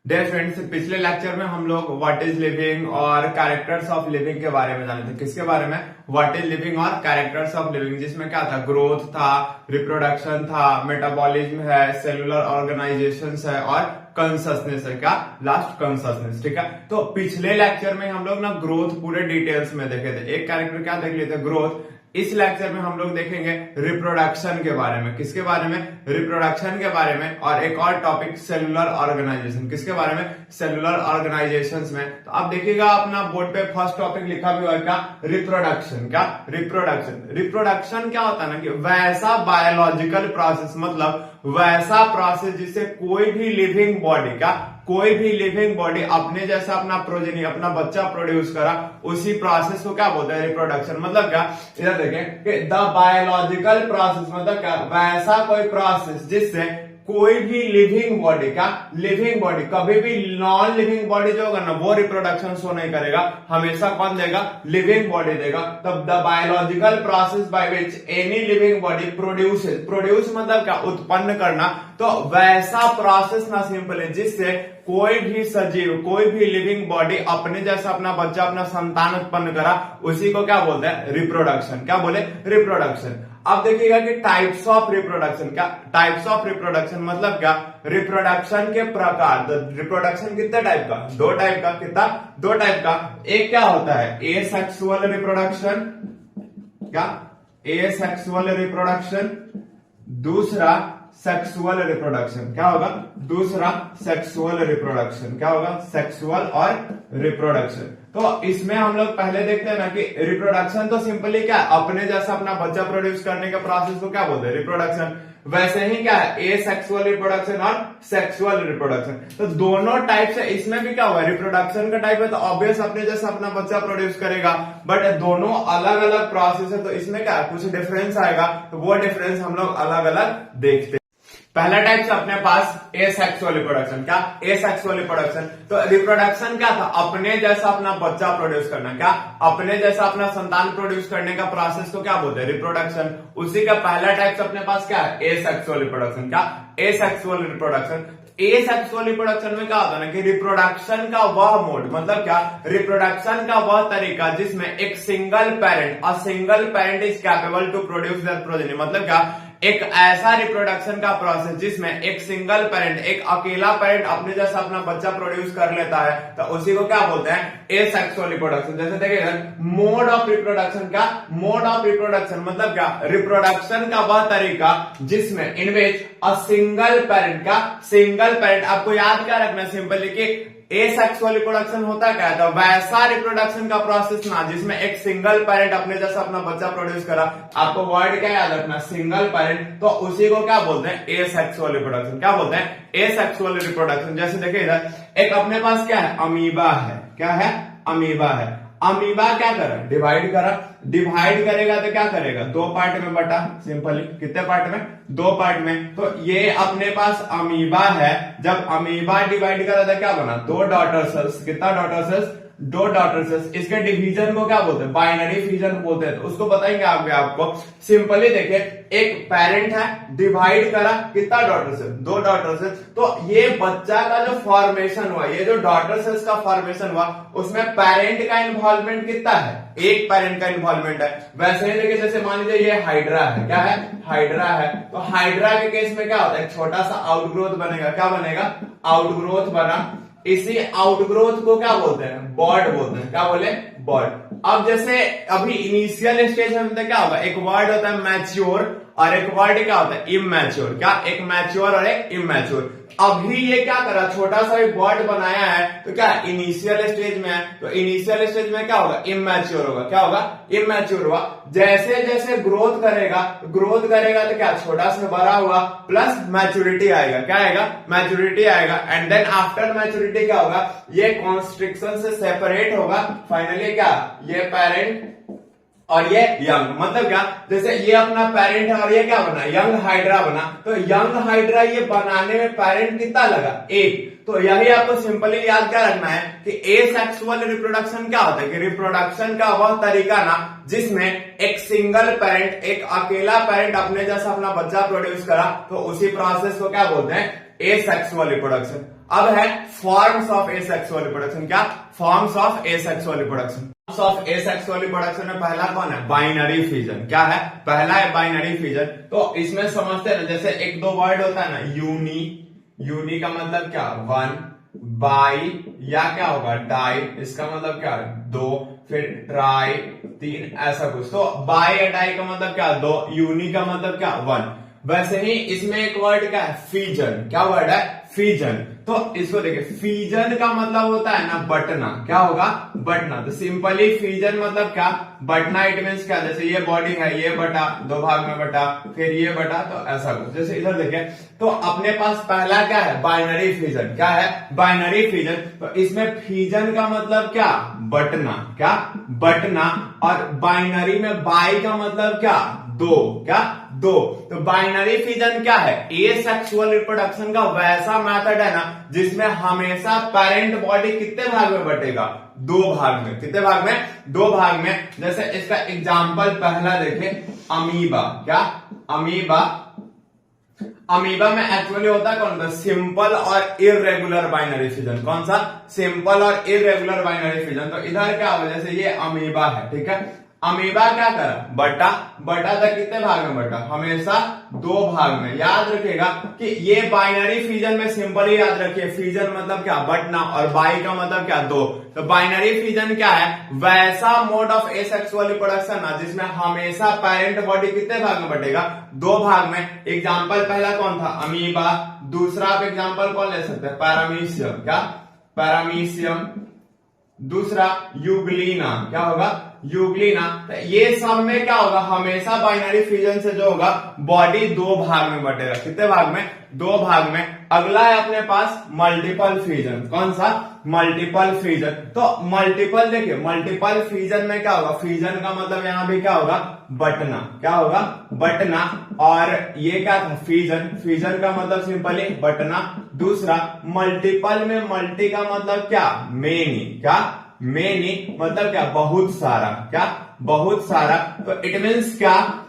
Dear friends, पिछले lecture में हम लोग व्हाट इज लिविंग और कैरेक्टर्स ऑफ लिविंग के बारे में जाने थे। किसके बारे में? व्हाट इज लिविंग और कैरेक्टर्स ऑफ लिविंग, जिसमें क्या था? ग्रोथ था, रिप्रोडक्शन था, मेटाबॉलिज्म है, सेलुलर ऑर्गेनाइजेशन है और कॉन्शसनेस है। क्या? Last consciousness. ठीक है, तो पिछले लेक्चर में हम लोग ना ग्रोथ पूरे डिटेल्स में देखे थे। एक कैरेक्टर क्या देख लेते? ग्रोथ। इस लेक्चर में हम लोग देखेंगे रिप्रोडक्शन के बारे में। किसके बारे में? रिप्रोडक्शन के बारे में। और एक और टॉपिक सेलुलर ऑर्गेनाइजेशन। किसके बारे में? सेलुलर ऑर्गेनाइजेशन में। तो आप देखिएगा अपना बोर्ड पे फर्स्ट टॉपिक लिखा भी होगा रिप्रोडक्शन। क्या? रिप्रोडक्शन। रिप्रोडक्शन क्या होता है ना कि वैसा बायोलॉजिकल प्रोसेस, मतलब वैसा प्रोसेस जिससे कोई भी लिविंग बॉडी, क्या कोई भी लिविंग बॉडी अपने जैसा अपना प्रोजेनी, अपना बच्चा प्रोड्यूस करा, उसी प्रोसेस को क्या बोलते हैं? रिप्रोडक्शन। मतलब क्या? इधर देखें कि द बायोलॉजिकल प्रोसेस, मतलब क्या? वैसा कोई प्रोसेस जिससे कोई भी लिविंग बॉडी, क्या लिविंग बॉडी, कभी भी नॉन लिविंग बॉडी जो होगा ना वो रिप्रोडक्शन शो नहीं करेगा, हमेशा कौन देगा? लिविंग बॉडी देगा। तब the biological process by which any living body produces, produce मतलब क्या? उत्पन्न करना। तो वैसा प्रोसेस ना सिंपल है जिससे कोई भी सजीव, कोई भी लिविंग बॉडी अपने जैसा अपना बच्चा, अपना संतान उत्पन्न करा, उसी को क्या बोलते हैं? रिप्रोडक्शन। क्या बोले? रिप्रोडक्शन। अब देखिएगा कि टाइप्स ऑफ रिप्रोडक्शन। क्या टाइप्स ऑफ रिप्रोडक्शन मतलब क्या? रिप्रोडक्शन के प्रकार। रिप्रोडक्शन कितने टाइप का? दो टाइप का। कितना? दो टाइप का। एक क्या होता है? Asexual reproduction. क्या? Asexual reproduction. दूसरा सेक्सुअल रिप्रोडक्शन। क्या होगा? दूसरा सेक्सुअल रिप्रोडक्शन। क्या होगा? सेक्सुअल और रिप्रोडक्शन। तो इसमें हम लोग पहले देखते हैं ना कि रिप्रोडक्शन तो सिंपली क्या, अपने जैसा अपना बच्चा प्रोड्यूस करने के प्रोसेस को क्या बोलते हैं? रिप्रोडक्शन। वैसे ही क्या है? एसेक्सुअल रिप्रोडक्शन और सेक्सुअल रिप्रोडक्शन। तो दोनों टाइप से इसमें भी क्या हुआ? रिप्रोडक्शन का टाइप है तो ऑब्वियस अपने जैसा अपना बच्चा प्रोड्यूस करेगा, बट दोनों अलग अलग प्रोसेस है, तो इसमें क्या कुछ डिफरेंस आएगा, तो वो डिफरेंस हम लोग अलग अलग देखते हैं। पहला टाइप से अपने पास एसेक्सुअल रिप्रोडक्शन। क्या? Asexual reproduction. तो रिप्रोडक्शन क्या था? अपने जैसा अपना बच्चा प्रोड्यूस करना। क्या? अपने जैसा अपना संतान प्रोड्यूस करने का प्रोसेस को क्या बोलते हैं? रिप्रोडक्शन। उसी का पहला टाइप से अपने पास क्या है? Asexual reproduction. क्या? Asexual reproduction. एसेक्सुअल रिप्रोडक्शन में क्या होता है ना कि रिप्रोडक्शन का वह मोड, मतलब क्या? रिप्रोडक्शन का वह तरीका जिसमें एक single parent, a single parent is capable to produce their progeny. मतलब क्या? एक ऐसा रिप्रोडक्शन का प्रोसेस जिसमें एक सिंगल पेरेंट, एक अकेला पेरेंट अपने जैसा अपना बच्चा प्रोड्यूस कर लेता है, तो उसी को क्या बोलते हैं? Asexual reproduction. जैसे देखिए मोड ऑफ रिप्रोडक्शन। का मोड ऑफ रिप्रोडक्शन मतलब क्या? रिप्रोडक्शन का वह तरीका जिसमें इन विच अ सिंगल पेरेंट, का सिंगल पेरेंट, आपको याद क्या रखना है सिंपली कि एसेक्सुअल रिप्रोडक्शन होता क्या है? तो वैसा रिप्रोडक्शन का प्रोसेस ना जिसमें एक सिंगल पेरेंट अपने जैसा अपना बच्चा प्रोड्यूस करा। आपको वर्ड क्या याद रखना? Single parent. तो उसी को क्या बोलते हैं? Asexual reproduction. क्या बोलते हैं? Asexual reproduction. जैसे देखिए इधर एक अपने पास क्या है? अमीबा है। क्या है? अमीबा है। अमीबा क्या करा? डिवाइड करा। डिवाइड करेगा तो क्या करेगा? दो पार्ट में बटा। सिंपली कितने पार्ट में? दो पार्ट में। तो ये अपने पास अमीबा है। जब अमीबा डिवाइड करा था क्या बना? दो डॉटर सेल्स। कितना डॉटर सेल्स? दो डॉटर सेल्स। इसके डिवीजन को क्या बोलते हैं? बाइनरी फिजन बोलते हैं। तो उसको बताएंगे आगे आपको। सिंपली देखिए एक पेरेंट है, डिवाइड करा, कितना डॉटर सेल्स? दो डॉटर सेल्स। तो ये बच्चा का जो फॉर्मेशन हुआ, ये जो डॉटर सेल्स का फॉर्मेशन हुआ, उसमें पेरेंट का इन्वॉल्वमेंट कितना है? एक पेरेंट का इन्वॉल्वमेंट है। वैसे ही देखिए जैसे मान लीजिए ये हाइड्रा है। क्या है? हाइड्रा है। तो हाइड्रा के केस में क्या होता है? एक छोटा सा आउटग्रोथ बनेगा। क्या बनेगा? आउटग्रोथ बना। इसी आउटग्रोथ को क्या बोलते हैं? बॉड बोलते हैं। क्या बोले? बॉड। अब जैसे अभी इनिशियल स्टेज में क्या होगा? एक वर्ड होता है मैच्योर और एक वर्ड क्या होता है? इमैच्योर। क्या? एक मैच्योर और एक इमैच्योर। अभी ये क्या करा? छोटा सा एक वर्ड बनाया है, तो क्या इनिशियल स्टेज में है, तो इनिशियल स्टेज में क्या होगा? इमैच्योर होगा। क्या होगा? इमैच्योर हुआ। जैसे जैसे ग्रोथ करेगा तो क्या छोटा से बड़ा हुआ प्लस मैच्योरिटी आएगा। क्या आएगा? मैच्योरिटी आएगा। एंड देन आफ्टर मैच्योरिटी क्या होगा? ये कॉन्स्ट्रिक्शन से सेपरेट होगा। फाइनली क्या? ये पेरेंट और ये यंग। मतलब क्या? जैसे ये अपना पेरेंट है और ये क्या बना? यंग हाइड्रा बना। तो यंग हाइड्रा ये बनाने में पेरेंट कितना लगा? एक। तो यही आपको सिंपली याद क्या रखना है कि एसेक्सुअल रिप्रोडक्शन क्या होता है कि रिप्रोडक्शन का वह तरीका ना जिसमें एक सिंगल पेरेंट, एक अकेला पेरेंट अपने जैसा अपना बच्चा प्रोड्यूस करा, तो उसी प्रोसेस को क्या बोलते हैं? Asexual reproduction. अब है फॉर्म्स ऑफ एसेक्सुअल रिप्रोडक्शन। क्या? Forms of asexual reproduction. Forms of asexual reproduction में पहला कौन है? Binary fission. क्या है? पहला है बाइनरी फिजन। तो इसमें समझते हैं ना, जैसे एक दो वर्ड होता है ना, यूनी का मतलब क्या? वन, बाई या क्या होगा? डाई, इसका मतलब क्या? दो, फिर ट्राई, तीन, ऐसा कुछ। तो बाई या डाई का मतलब क्या? दो, यूनी का मतलब क्या? वन। वैसे ही इसमें एक वर्ड क्या है? फीजन। क्या वर्ड है? फीजन। तो इसको देखिए, फीजन का मतलब होता है ना बटना। क्या होगा? बटना। तो सिंपली फीजन मतलब क्या? बटना। इट मीन्स क्या? जैसे ये बॉडी है, ये बटा, दो भाग में बटा, फिर ये बटा, तो ऐसा कुछ। जैसे इधर देखें तो अपने पास पहला क्या है? Binary fission. क्या है? Binary fission. तो इसमें फीजन का मतलब क्या? बटना। क्या? बटना। और बाइनरी में बाई का मतलब क्या? दो। क्या? दो। तो बाइनरी फिजन क्या है? एसेक्सुअल रिप्रोडक्शन का वैसा मेथड है ना जिसमें हमेशा पेरेंट बॉडी कितने भाग में बटेगा? दो भाग में। कितने भाग में? दो भाग में। जैसे इसका एग्जांपल पहला देखें, अमीबा। क्या? अमीबा। अमीबा में एक्चुअली होता है कौन सा? सिंपल और इररेगुलर बाइनरी फिजन। कौन सा? सिंपल और इररेगुलर बाइनरी फिजन। तो इधर क्या होगा? जैसे ये अमीबा है, ठीक है। अमीबा क्या करा? बटा। बटा था कितने भाग में बटा? हमेशा दो भाग में। याद रखिएगा कि ये बाइनरी फिजन में सिंपल ही याद रखिए, फिजन मतलब क्या? बटना, और बाई का मतलब क्या? दो। तो बाइनरी फिजन क्या है? वैसा मोड ऑफ एसेक्सुअल रिप्रोडक्शन ना जिसमें हमेशा पेरेंट बॉडी कितने भाग में बटेगा? दो भाग में। एग्जाम्पल पहला कौन था? अमीबा। दूसरा आप एग्जाम्पल कौन ले सकते हैं? पैरामीशियम। क्या? पैरामीशियम। दूसरा यूग्लिना। क्या होगा? यूग्लिना। तो ये सब में क्या होगा? हमेशा बाइनरी फिजन से जो होगा बॉडी दो भाग में बटेगा। कितने भाग में? दो भाग में। अगला है अपने पास मल्टीपल फिजन। कौन सा? Multiple fission. तो मल्टीपल देखिए, मल्टीपल फिजन में क्या होगा? फिजन का मतलब यहां भी क्या होगा? बटना। क्या होगा? बटना। और ये क्या था? फिजन। फिजन का मतलब सिंपली बटना। दूसरा मल्टीपल में मल्टी का मतलब क्या? मेनी। क्या? मेनी मतलब क्या? बहुत सारा। क्या? बहुत सारा। तो इट मीन्स क्या?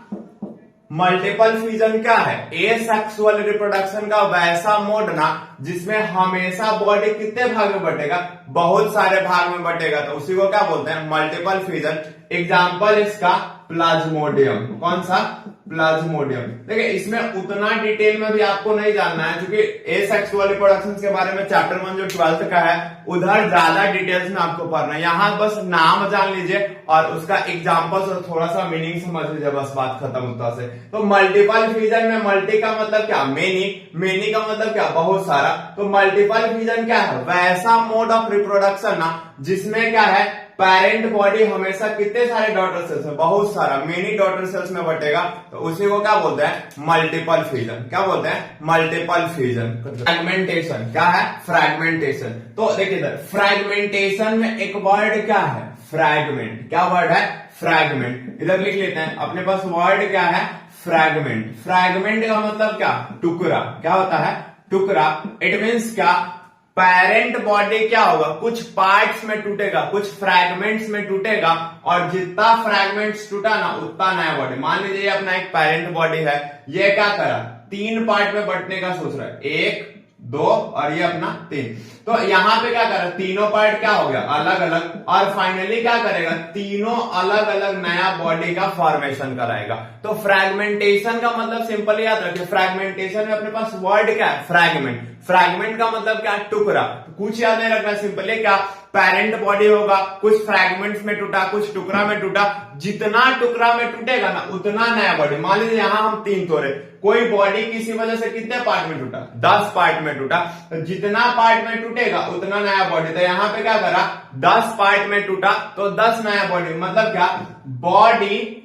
मल्टीपल फिजन क्या है? एसेक्सुअल रिप्रोडक्शन का वैसा मोड ना जिसमें हमेशा बॉडी कितने भाग में बटेगा? बहुत सारे भाग में बटेगा। तो उसी को क्या बोलते हैं? Multiple fission. एग्जाम्पल इसका प्लाज्मोडियम। कौन सा? प्लाज्मोडियम। देखिए इसमें उतना डिटेल में भी आपको नहीं जानना है क्योंकि एसेक्सुअल रिप्रोडक्शन के बारे में चैप्टर 1 जो 12th का है उधर ज्यादा डिटेल्स में आपको पढ़ना है। यहां बस नाम जान लीजिए और उसका एग्जाम्पल और थोड़ा सा मीनिंग समझ लीजिए, बस बात खत्म होता से। तो मल्टीपल फिजन में मल्टी का मतलब क्या? मेनी। मेनी का मतलब क्या? बहुत सारा। तो मल्टीपल फिजन क्या है? वैसा मोड ऑफ रिप्रोडक्शन ना जिसमें क्या है? पेरेंट बॉडी हमेशा कितने सारे डॉटर सेल्स में? बहुत सारा, मेनी डॉटर सेल्स में बटेगा। तो उसी को क्या बोलते हैं? Multiple fission. क्या बोलते हैं? Multiple fission. फ्रैगमेंटेशन। क्या है? फ्रैगमेंटेशन। तो देखिए इधर फ्रैगमेंटेशन में एक वर्ड क्या है? फ्रैगमेंट। क्या वर्ड है? फ्रैगमेंट। इधर लिख लेते हैं, अपने पास वर्ड क्या है? फ्रैगमेंट। फ्रैगमेंट का मतलब क्या? टुकड़ा। क्या होता है? टुकड़ा। इट मीन्स क्या? पेरेंट बॉडी क्या होगा? कुछ पार्ट्स में टूटेगा, कुछ फ्रैगमेंट्स में टूटेगा, और जितना फ्रैगमेंट्स टूटा ना उतना नया बॉडी। मान लीजिए अपना एक पेरेंट बॉडी है, ये क्या करा? तीन पार्ट में बंटने का सोच रहा है, एक, दो और ये अपना तीन। तो यहां पे क्या करा? तीनों पार्ट क्या हो गया? अलग अलग। और फाइनली क्या करेगा? तीनों अलग अलग नया बॉडी का फॉर्मेशन कराएगा। तो फ्रैगमेंटेशन का मतलब सिंपली याद रखिए, फ्रैगमेंटेशन में अपने पास वर्ड क्या है? फ्रैगमेंट। फ्रैगमेंट का मतलब क्या? टुकड़ा। कुछ याद नहीं रखना, सिंपली क्या? पेरेंट बॉडी होगा, कुछ फ्रैगमेंट्स में टूटा, कुछ टुकड़ा में टूटा। जितना टुकड़ा में टूटेगा ना उतना नया बॉडी। मान लीजिए यहां हम तीन तोड़े, कोई बॉडी किसी वजह से कितने पार्ट में टूटा? 10 पार्ट में टूटा। तो जितना पार्ट में टूटेगा उतना नया बॉडी। तो यहां पे क्या करा? 10 पार्ट में टूटा तो 10 नया बॉडी। मतलब क्या? Body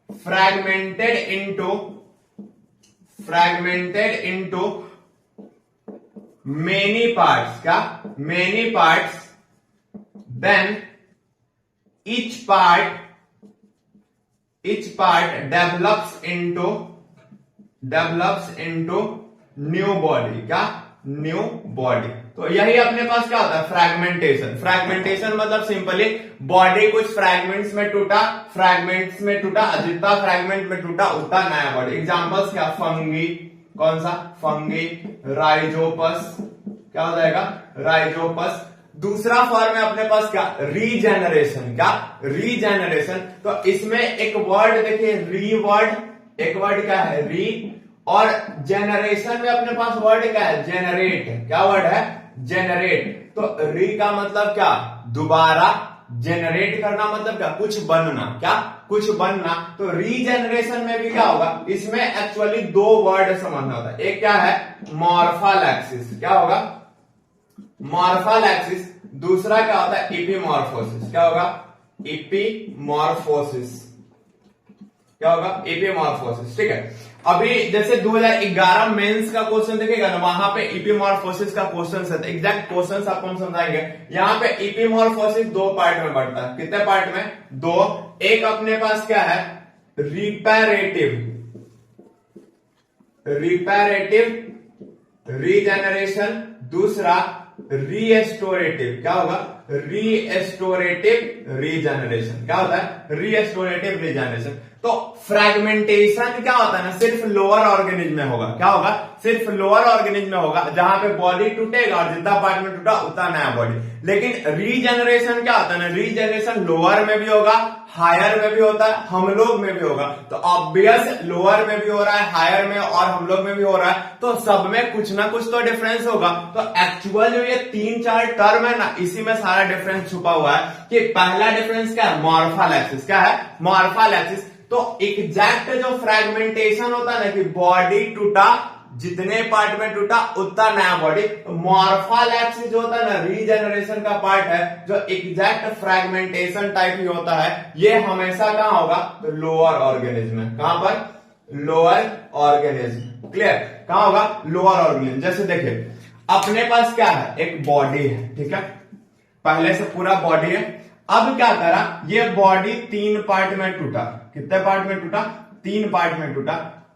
fragmented into many parts. क्या? Many parts. Then each part develops into new body. क्या? New body. तो यही अपने पास क्या होता है? फ्रैगमेंटेशन। फ्रैगमेंटेशन मतलब सिंपली बॉडी कुछ फ्रैगमेंट्स में टूटा, जितना फ्रैगमेंट में टूटा उतना नया बॉडी। एग्जांपल्स क्या? फंगी। कौन सा? फंगी, राइजोपस, क्या हो जाएगा, राइजोपस। दूसरा फॉर्म है अपने पास क्या, रीजेनरेशन। क्या, रीजेनरेशन। तो इसमें एक वर्ड देखिए, री वर्ड, एक वर्ड क्या है, री, और जेनरेशन में अपने पास वर्ड क्या है, जेनरेट। क्या वर्ड है, जेनरेट। तो री का मतलब क्या, दोबारा, जेनरेट करना मतलब क्या, कुछ बनना। क्या, कुछ बनना। तो रीजेनरेशन में भी क्या होगा, इसमें एक्चुअली दो वर्ड समझना होता है। एक क्या है, मॉर्फोलैक्सिस। क्या होगा, मॉर्फोलैक्सिस। दूसरा क्या होता है, इपीमॉर्फोसिस। क्या होगा, इपीमॉर्फोसिस। क्या होगा, इपीमॉर्फोसिस। ठीक है। अभी जैसे 2011 मेंस का क्वेश्चन देखेगा ना, वहां पे इपीमॉर्फोसिस का क्वेश्चन है, एग्जैक्ट क्वेश्चन आपको हम समझाएंगे। यहाँ पे इपीमॉर्फोसिस दो पार्ट में बढ़ता है। कितने पार्ट में, दो। एक अपने पास क्या है, रिपेरेटिव, रिपेरेटिव रीजेनरेशन। दूसरा रीएस्टोरेटिव। क्या होगा, रीएस्टोरेटिव रीजेनरेशन। क्या होता है, रीएस्टोरेटिव रीजेनरेशन। तो फ्रैगमेंटेशन क्या होता है ना, सिर्फ लोअर ऑर्गेनिज्म में होगा। क्या होगा, सिर्फ लोअर ऑर्गेनिज्म में होगा, जहां पे बॉडी टूटेगा और जितना पार्ट में टूटा उतना नया बॉडी। लेकिन रीजेनरेशन क्या होता है ना, रीजेनरेशन लोअर में भी होगा, हायर में भी होता है, हम लोग में भी होगा। तो ऑब्वियस लोअर में भी हो रहा है, हायर में और हम लोग में भी हो रहा है, तो सब में कुछ ना कुछ तो डिफरेंस होगा। तो एक्चुअल जो ये 3-4 टर्म है ना, इसी में सारा डिफरेंस छुपा हुआ है। कि पहला डिफरेंस क्या है, मॉर्फोलैक्सिस। क्या है, मॉर्फोलैक्सिस। तो एग्जैक्ट जो फ्रैगमेंटेशन होता है ना, कि बॉडी टूटा, जितने पार्ट में टूटा उतना नया बॉडी। मॉर्फोलैक्सिस जो होता है ना, रीजेनरेशन का पार्ट है, जो एग्जैक्ट फ्रैगमेंटेशन टाइप ही होता है। ये हमेशा कहां होगा, तो लोअर ऑर्गेनिज्म में। कहां पर, लोअर ऑर्गेनिज्म। क्लियर, कहां होगा, लोअर ऑर्गेनिज्म। जैसे देखिए अपने पास क्या है, एक बॉडी है, ठीक है, पहले से पूरा बॉडी है। अब क्या करा, ये बॉडी 3 पार्ट में टूटा। कितने पार्ट में टूटा, 3 पार्ट में टूटा।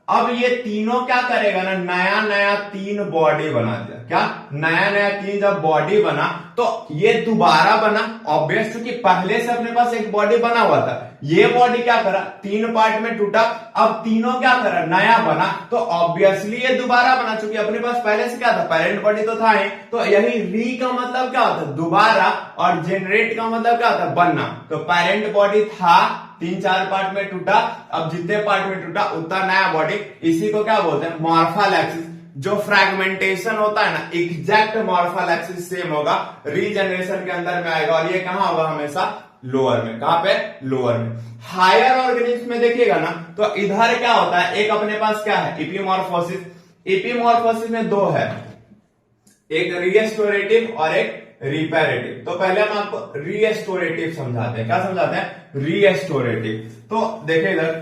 अब ये तीनों क्या करेगा ना, नया नया 3 बॉडी बना दिया। क्या, नया नया 3 जब बॉडी बना तो ये दोबारा बना, ऑब्वियस, क्योंकि पहले से अपने पास एक बॉडी बना हुआ था। ये बॉडी क्या करा, 3 पार्ट में टूटा, अब तीनों क्या करा, नया बना, तो ऑब्वियसली ये दोबारा बना, क्योंकि अपने पास पहले से क्या था, पेरेंट बॉडी तो था ही। तो यही री का मतलब क्या होता है, दोबारा, और जेनरेट का मतलब क्या होता है, बनना। तो पेरेंट बॉडी था, 3-4 पार्ट में टूटा, अब जितने पार्ट में टूटा उतना नया बॉडी। इसी को क्या बोलते हैं, मॉर्फोलैक्सिस। जो फ्रैगमेंटेशन होता है ना, एग्जैक्ट मॉर्फोलैक्सिस सेम होगा, रीजेनरेशन के अंदर में आएगा। और ये कहां होगा, हमेशा लोअर में। कहां पे, लोअर में। हायर ऑर्गेनिज्म में देखिएगा ना, तो इधर क्या होता है, एक अपने पास क्या है, इपीमॉर्फोसिस। इपीमॉर्फोसिस में 2 है, एक रीएस्टोरेटिव और एक रिपेरेटिव। तो पहले हम आपको रीएस्टोरेटिव समझाते हैं। क्या समझाते हैं, रीएस्टोरेटिव। तो देखिए इधर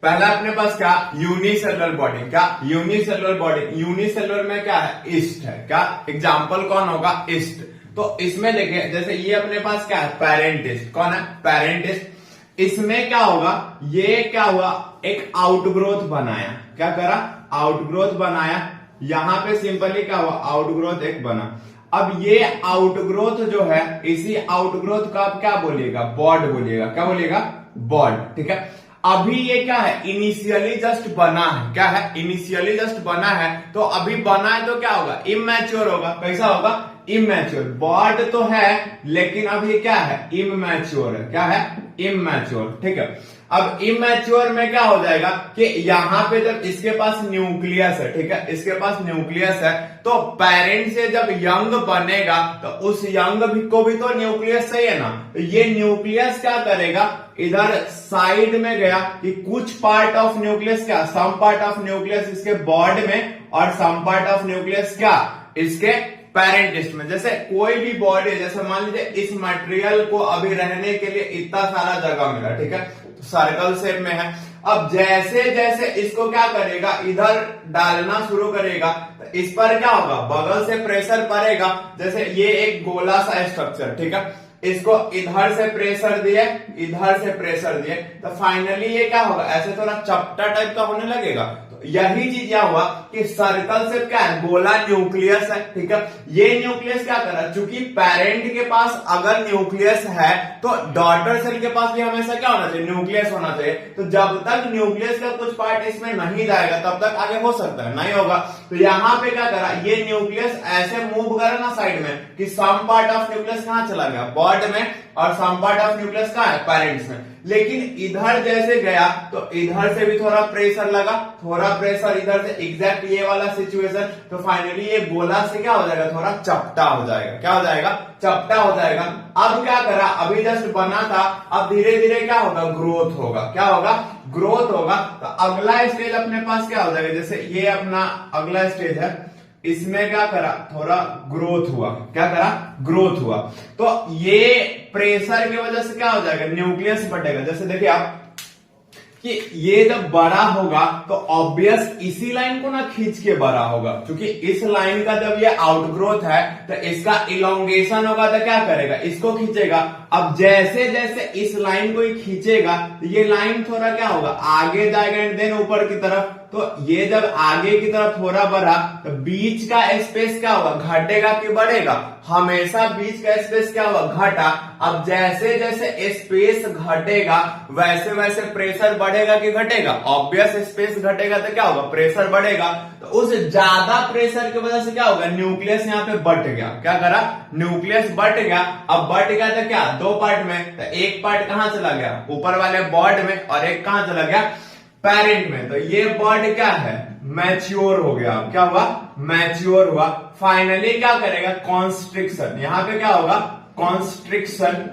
पहला अपने पास क्या, यूनिसेलुलर बॉडी। क्या, यूनिसेलुलर बॉडी। यूनिसेलुलर में क्या है, ईस्ट है। क्या, एग्जाम्पल कौन होगा, ईस्ट। तो इसमें देखिए जैसे ये अपने पास क्या है, पेरेंटिस्ट। कौन है, पेरेंटिस्ट। इसमें क्या होगा, ये क्या हुआ, एक आउटग्रोथ बनाया। क्या करा, आउटग्रोथ बनाया। यहां पे सिंपली क्या हुआ, आउटग्रोथ एक बना। अब ये आउटग्रोथ जो है, इसी आउटग्रोथ का आप क्या बोलिएगा, बॉड बोलिएगा। क्या बोलिएगा, बॉड। ठीक है। अभी ये क्या है, इनिशियली जस्ट बना है। क्या है, इनिशियली जस्ट बना है। तो अभी बना है तो क्या होगा, इमैच्योर होगा। कैसा होगा, इमैच्योर। बॉड तो है लेकिन अब ये क्या है, इमैच्योर है। क्या है, इमैच्योर। ठीक है। अब इमैच्योर में क्या हो जाएगा कि यहां पे जब इसके पास न्यूक्लियस है, ठीक है, इसके पास न्यूक्लियस है, तो पेरेंट से जब यंग बनेगा तो उस यंग को भी तो न्यूक्लियस चाहिए ना। तो ये न्यूक्लियस क्या करेगा, इधर साइड में गया कि कुछ पार्ट ऑफ न्यूक्लियस क्या, सम पार्ट ऑफ न्यूक्लियस इसके बॉड में और सम पार्ट ऑफ न्यूक्लियस क्या, इसके पेरेंटिस्ट में। जैसे कोई भी बॉडी, जैसे मान लीजिए इस मटेरियल को अभी रहने के लिए इतना सारा जगह मिला, ठीक है, तो सर्कल शेप में है। अब जैसे जैसे इसको क्या करेगा, इधर डालना शुरू करेगा, तो इस पर क्या होगा, बगल से प्रेशर पड़ेगा। जैसे ये एक गोला सा स्ट्रक्चर, ठीक है, इसको इधर से प्रेशर दिए, इधर से प्रेशर दिए, तो फाइनली ये क्या होगा, ऐसे थोड़ा चपटा टाइप का होने लगेगा। तो यही चीज क्या हुआ कि सर्कल से क्या है, गोला न्यूक्लियस है, ठीक है। ये न्यूक्लियस क्या कर रहा है, चूंकि पेरेंट के पास अगर न्यूक्लियस है तो डॉटर सेल के पास भी हमेशा क्या होना चाहिए, न्यूक्लियस होना चाहिए। तो जब तक न्यूक्लियस का कुछ पार्ट इसमें नहीं जाएगा तब तक आगे हो सकता है, नहीं होगा। तो यहाँ पे क्या करा, ये न्यूक्लियस ऐसे मूव करा ना साइड में कि सम पार्ट ऑफ न्यूक्लियस कहां चला गया, बॉड में, और सम पार्ट ऑफ न्यूक्लियस कहां है, पेरेंट्स में। लेकिन इधर जैसे गया तो इधर से भी थोड़ा प्रेशर लगा, थोड़ा प्रेशर इधर से, एग्जैक्ट ये वाला सिचुएशन। तो फाइनली ये गोला से क्या हो जाएगा, थोड़ा चपटा हो जाएगा। क्या हो जाएगा, चपटा हो जाएगा। अब क्या करा, अभी जस्ट बना था, अब धीरे धीरे क्या होगा, ग्रोथ होगा। क्या होगा, ग्रोथ होगा। तो अगला स्टेज अपने पास क्या हो जाएगा, जैसे ये अपना अगला स्टेज है, इसमें क्या करा, थोड़ा ग्रोथ हुआ। क्या करा, ग्रोथ हुआ। तो ये प्रेशर की वजह से क्या हो जाएगा, न्यूक्लियस बढ़ेगा। जैसे देखिए आप कि ये जब बड़ा होगा तो ऑब्वियस इसी लाइन को ना खींच के बड़ा होगा, क्योंकि इस लाइन का जब ये आउटग्रोथ है तो इसका इलोंगेशन होगा तो क्या करेगा, इसको खींचेगा। अब जैसे जैसे इस लाइन को ही खींचेगा तो ये लाइन थोड़ा क्या होगा, आगे जाएगा एंड देन ऊपर की तरफ। तो ये जब आगे की तरफ थोड़ा बढ़ा तो बीच का स्पेस क्या होगा, घटेगा कि बढ़ेगा, हमेशा बीच का स्पेस क्या होगा, घटा। अब जैसे जैसे स्पेस घटेगा वैसे वैसे प्रेशर बढ़ेगा कि घटेगा, ऑब्वियस स्पेस घटेगा तो क्या होगा, प्रेशर बढ़ेगा। तो उस ज्यादा प्रेशर की वजह से क्या होगा, न्यूक्लियस यहाँ पे बढ़ गया। क्या करा, न्यूक्लियस बढ़ गया। अब बढ़ गया तो क्या, दो पार्ट में, तो एक पार्ट कहां चला गया, ऊपर वाले बॉड में, और एक कहां चला गया, पेरेंट में। तो ये बॉड क्या है, मैच्योर हो गया। क्या हुआ, मैच्योर हुआ। फाइनली क्या करेगा, कॉन्स्ट्रिक्शन। यहां पे क्या होगा, कॉन्स्ट्रिक्शन।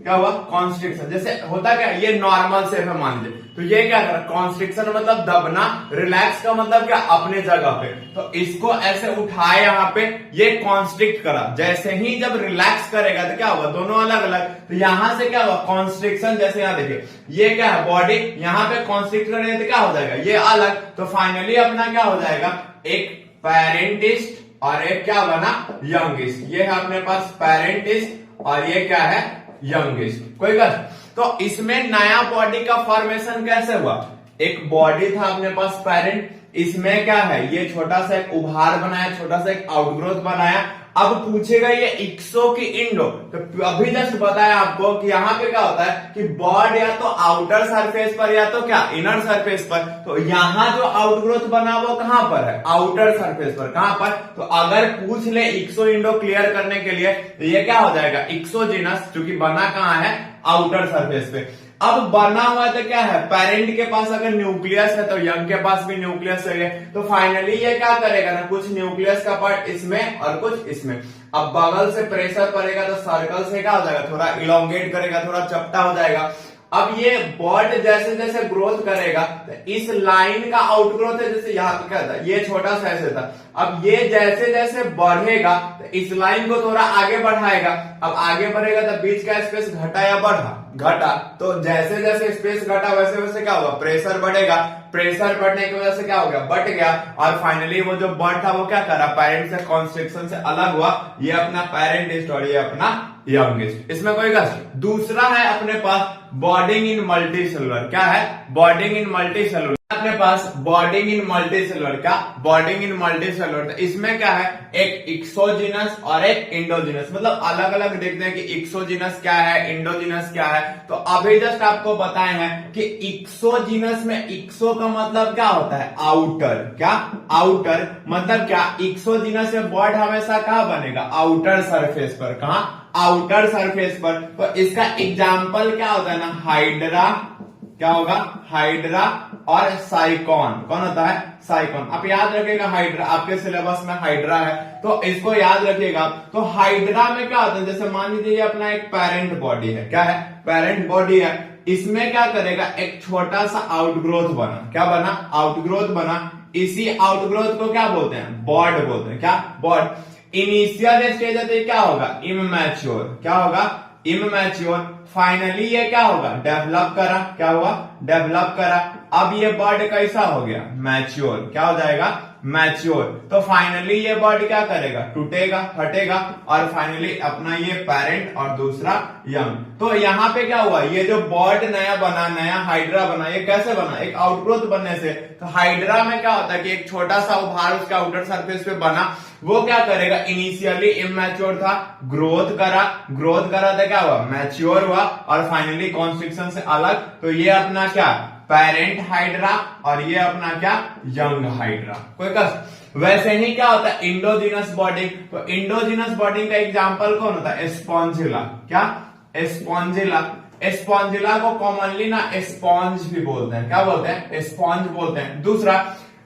क्या हुआ, कॉन्स्ट्रिक्शन। जैसे होता क्या, ये नॉर्मल शेप है मान लीजिए, तो ये क्या कर रहा है, कॉन्स्ट्रिक्शन मतलब दबना, रिलैक्स का मतलब क्या, अपने जगह पे। तो इसको ऐसे उठाए यहाँ पे, ये कॉन्स्ट्रिक्ट करा। जैसे ही जब रिलैक्स करेगा तो क्या होगा, दोनों अलग अलग। तो यहां से क्या हुआ, कॉन्स्ट्रिक्शन। जैसे यहाँ देखिए, ये क्या है, बॉडी, यहाँ पे कॉन्स्ट्रिक्ट करेगा तो क्या हो जाएगा, ये अलग। तो फाइनली अपना क्या हो जाएगा, एक पेरेंटिस्ट और एक क्या बना, यंगिस्ट। ये है अपने पास पेरेंटिस्ट और ये क्या है, यंगिस्ट। कोई बात। तो इसमें नया बॉडी का फॉर्मेशन कैसे हुआ, एक बॉडी था अपने पास पेरेंट, इसमें क्या है, ये छोटा सा एक उभार बनाया, छोटा सा एक आउटग्रोथ बनाया। अब पूछेगा ये इक्सो की इंडो, तो अभी जस्ट बताया आपको कि यहाँ पे क्या होता है कि बॉड या तो आउटर सरफेस पर या तो क्या, इनर सरफेस पर। तो यहाँ जो आउटग्रोथ बना वो कहां पर है, आउटर सरफेस पर। कहां पर, तो अगर पूछ ले इक्सो इंडो क्लियर करने के लिए तो ये क्या हो जाएगा, इक्सोजिनस, क्योंकि बना कहां है, आउटर सरफेस पे। अब बना हुआ तो क्या है, पेरेंट के पास अगर न्यूक्लियस है तो यंग के पास भी न्यूक्लियस है। तो फाइनली ये क्या करेगा ना, कुछ न्यूक्लियस का पार्ट इसमें और कुछ इसमें। अब बगल से प्रेशर पड़ेगा तो सर्कल से क्या हो जाएगा, थोड़ा इलोंगेट करेगा, थोड़ा चपटा हो जाएगा। अब ये बॉड जैसे जैसे ग्रोथ करेगा तो इस लाइन का आउटग्रोथ है, जैसे यहाँ क्या था, ये छोटा सा ऐसे था। अब ये जैसे जैसे बढ़ेगा तो इस लाइन को थोड़ा आगे बढ़ाएगा। अब आगे बढ़ेगा तो बीच का स्पेस घटा या बढ़ा, घटा। तो जैसे जैसे स्पेस घटा वैसे वैसे क्या होगा, प्रेशर बढ़ेगा। प्रेशर बढ़ने की वजह से क्या हो गया, बढ़ गया। और फाइनली वो जो बॉड था वो क्या करा, पेरेंट से कॉन्स्ट्रिक्शन से अलग हुआ। ये अपना पेरेंटिस्ट और ये अपना यंगिस्ट। इसमें कोई कष्ट। दूसरा है अपने पास बॉडिंग इन मल्टी सेलुलर। क्या है, बॉडिंग इन मल्टी सेलुलर। अपने पास बॉडिंग इन मल्टी सेलुलर, क्या, बॉडिंग इन मल्टी सेलुलर। तो इसमें क्या है, एक एक्सोजिनस और एक इंडोजिनस, मतलब अलग अलग देखते हैं कि एक्सोजिनस क्या है, इंडोजिनस क्या है। तो अभी जस्ट आपको बताए हैं कि एक्सोजिनस में, एक्सो का मतलब क्या होता है, आउटर। क्या, आउटर मतलब क्या, एक्सोजिनस में बॉड हमेशा कहां बनेगा, आउटर सरफेस पर। कहां, आउटर सरफेस पर। तो इसका एग्जाम्पल क्या होता है ना, हाइड्रा। क्या होगा, हाइड्रा और साइकॉन। कौन होता है, साइकॉन। आप याद रखिएगा, हाइड्रा आपके सिलेबस में हाइड्रा है तो इसको याद रखिएगा। तो हाइड्रा में क्या होता है, जैसे मान लीजिए ये अपना एक पेरेंट बॉडी है। क्या है, पेरेंट बॉडी है। इसमें क्या करेगा, एक छोटा सा आउटग्रोथ बना। क्या बना, आउटग्रोथ बना। इसी आउटग्रोथ को क्या बोलते हैं, बॉड बोलते हैं। क्या, बॉड। इनिशियल स्टेज है तो क्या होगा, इमैच्योर। क्या होगा, इमैच्योर। फाइनली ये क्या होगा, डेवलप करा। क्या हुआ, डेवलप करा। अब ये बर्ड कैसा हो गया, मैच्योर। क्या हो जाएगा, मैच्योर। तो फाइनली ये बर्ड क्या करेगा, टूटेगा, हटेगा और फाइनली अपना ये पेरेंट और दूसरा यंग। तो यहाँ पे क्या हुआ, ये जो बर्ड नया बना, नया हाइड्रा बना, ये कैसे बना, एक आउटग्रोथ बनने से। तो हाइड्रा में क्या होता है कि एक छोटा सा उभार उसके आउटर सरफेस पे बना, वो क्या करेगा, इनिशियली इमैच्योर था, ग्रोथ करा तो क्या हुआ, मैच्योर हुआ और फाइनली कॉन्स्ट्रिक्शन से अलग। तो ये अपना क्या, पेरेंट हाइड्रा और ये अपना क्या, यंग हाइड्रा। कोई कस वैसे ही क्या होता है, इंडोजिनस बॉडिंग। तो इंडोजिनस बॉडिंग का एग्जांपल कौन होता है, स्पॉन्जिला। क्या, स्पॉन्जिला। स्पॉन्जिला को कॉमनली ना स्पॉन्ज भी बोलते हैं। क्या बोलते हैं, स्पॉन्ज बोलते हैं। दूसरा,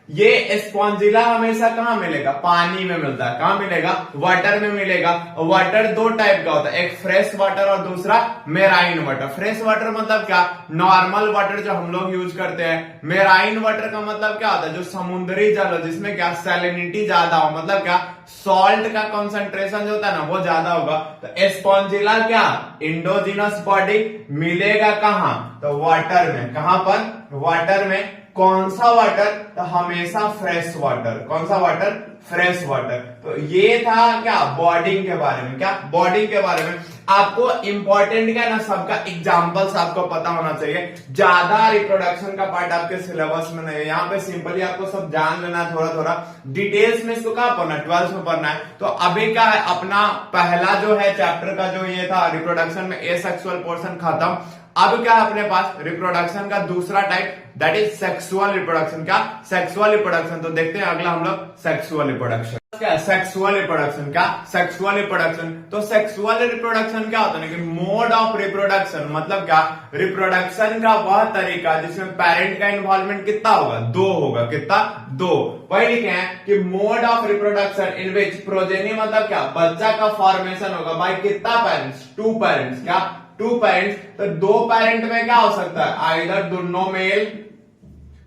ये स्पॉन्जिला हमेशा कहां मिलेगा, पानी में मिलता है। कहां मिलेगा, वाटर में मिलेगा। वाटर दो टाइप का होता है, एक फ्रेश वाटर और दूसरा मेराइन वाटर। फ्रेश वाटर मतलब क्या, नॉर्मल वाटर जो हम लोग यूज करते हैं। मेराइन वाटर का मतलब क्या होता है, जो समुद्री जल हो जिसमें क्या सैलिनिटी ज्यादा हो, मतलब क्या सॉल्ट का कंसंट्रेशन जो होता है ना वो ज्यादा होगा। तो स्पॉन्जिला क्या, इंडोजिनस बॉडी मिलेगा कहां, तो वाटर में। कहां पर, वाटर में। कौन सा वाटर, तो हमेशा फ्रेश वाटर। कौन सा वाटर, फ्रेश वाटर। तो ये था क्या, बॉडिंग के बारे में। क्या, बॉडिंग के बारे में। आपको इंपॉर्टेंट क्या ना, सबका एग्जांपल्स आपको पता होना चाहिए। ज्यादा रिप्रोडक्शन का पार्ट आपके सिलेबस में नहीं है, यहाँ पे सिंपली आपको सब जान लेना है थोड़ा थोड़ा। डिटेल्स में इसको कहाँ पढ़ना है, 12th में पढ़ना है। तो अभी क्या है, अपना पहला जो है चैप्टर का जो ये था रिप्रोडक्शन में एसेक्सुअल पोर्शन खत्म। अब क्या है अपने पास, रिप्रोडक्शन का दूसरा type, that is sexual reproduction. क्या, सेक्सुअल रिप्रोडक्शन। तो देखते हैं अगला हम लोग सेक्सुअल रिप्रोडक्शन। क्या, सेक्सुअल रिप्रोडक्शन। क्या, सेक्सुअल रिप्रोडक्शन। तो सेक्सुअल रिप्रोडक्शन क्या होता है कि मोड ऑफ रिप्रोडक्शन, मतलब क्या, रिप्रोडक्शन का वह तरीका जिसमें पेरेंट का इन्वॉल्वमेंट कितना होगा, दो होगा। कितना, दो। वही लिखे हैं कि mode of reproduction in which progeny, मतलब क्या, बच्चा का फॉर्मेशन होगा बाय कितना पेरेंट्स, टू पेरेंट्स। क्या, टू पेरेंट्स। तो दो पेरेंट में क्या हो सकता है, आइदर दोनों मेल